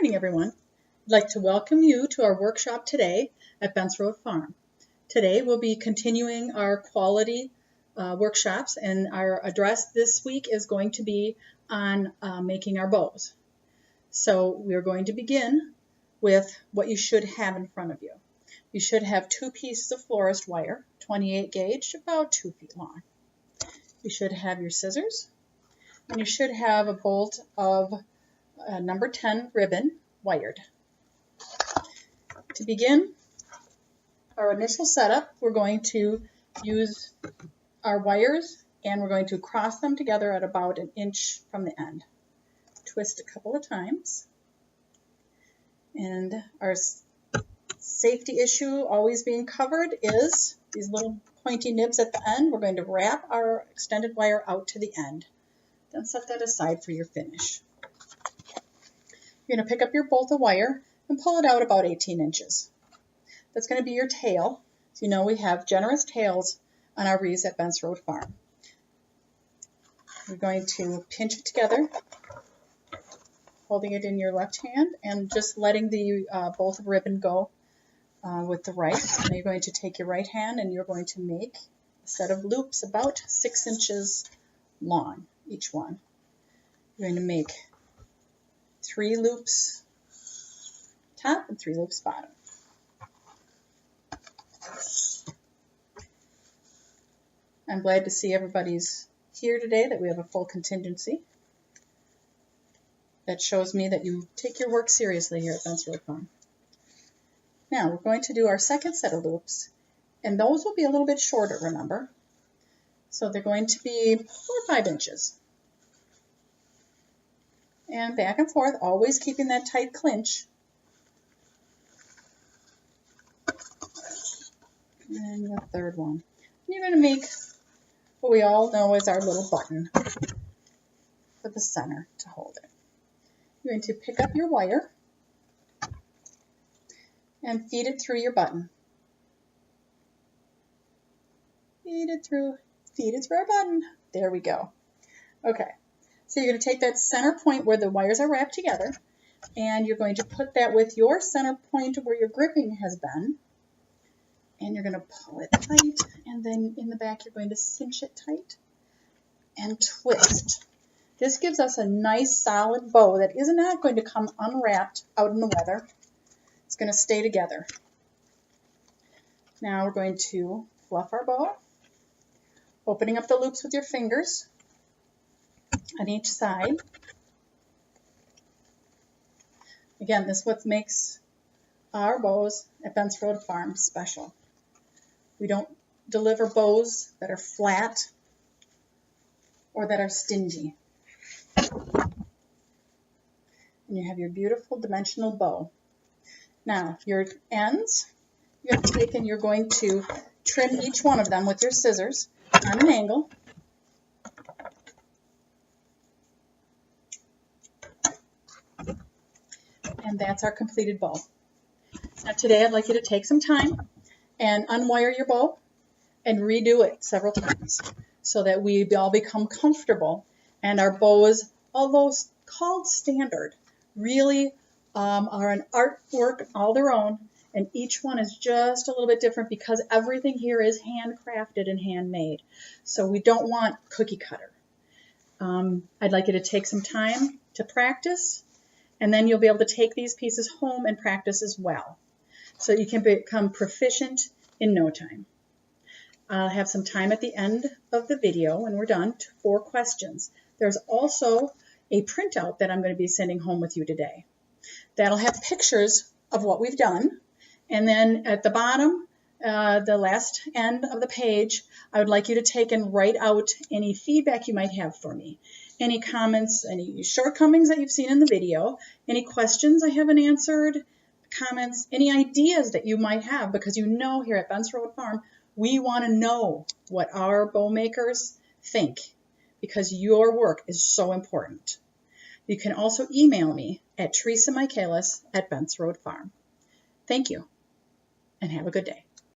morning, everyone. I'd like to welcome you to our workshop today at Bents Road Farm. Today we'll be continuing our quality workshops, and our address this week is going to be on making our bows. So we're going to begin with what you should have in front of you. You should have 2 pieces of florist wire, 28 gauge, about 2 feet long. You should have your scissors, and you should have a bolt of number 10 ribbon wired. To begin our initial setup, we're going to use our wires and we're going to cross them together at about 1 inch from the end. Twist a couple of times. And our safety issue always being covered is these little pointy nibs at the end. We're going to wrap our extended wire out to the end. Then set that aside for your finish. You're going to pick up your bolt of wire and pull it out about 18 inches. That's going to be your tail. So you know we have generous tails on our wreaths at Bents Road Farm. We're going to pinch it together, holding it in your left hand and just letting the bolt of ribbon go with the right. Now you're going to take your right hand and you're going to make a set of loops about 6 inches long, each one. You're going to make 3 loops top and 3 loops bottom. I'm glad to see everybody's here today, that we have a full contingency. That shows me that you take your work seriously here at Bents Road Farm. Now we're going to do our second set of loops, and those will be a little bit shorter, remember. So they're going to be 4 or 5 inches. And back and forth, always keeping that tight clinch. And the third one. You're going to make what we all know is our little button for the center to hold it. You're going to pick up your wire and feed it through your button. Feed it through our button. There we go. Okay. So you're going to take that center point where the wires are wrapped together, and you're going to put that with your center point where your gripping has been, and you're going to pull it tight, and then in the back you're going to cinch it tight and twist. This gives us a nice solid bow that is not going to come unwrapped out in the weather. It's going to stay together. Now we're going to fluff our bow, opening up the loops with your fingers on each side. Again, this is what makes our bows at Bents Road Farm special. We don't deliver bows that are flat or that are stingy. And you have your beautiful dimensional bow. Now, your ends, you're going to take and you're going to trim each one of them with your scissors on an angle. And that's our completed bow. Now today I'd like you to take some time and unwire your bow and redo it several times so that we all become comfortable and our bows, although called standard, really are an artwork all their own, and each one is just a little bit different because everything here is handcrafted and handmade. So we don't want cookie cutter. I'd like you to take some time to practice, and then you'll be able to take these pieces home and practice as well, so you can become proficient in no time. I'll have some time at the end of the video when we're done for questions. There's also a printout that I'm going to be sending home with you today. That'll have pictures of what we've done, and then at the bottom, the last end of the page, I would like you to take and write out any feedback you might have for me. Any comments, any shortcomings that you've seen in the video, any questions I haven't answered, comments, any ideas that you might have, because you know here at Bents Road Farm, we want to know what our bow makers think, because your work is so important. You can also email me at TeresaMichaelis@Bents Road Farm. Thank you, and have a good day.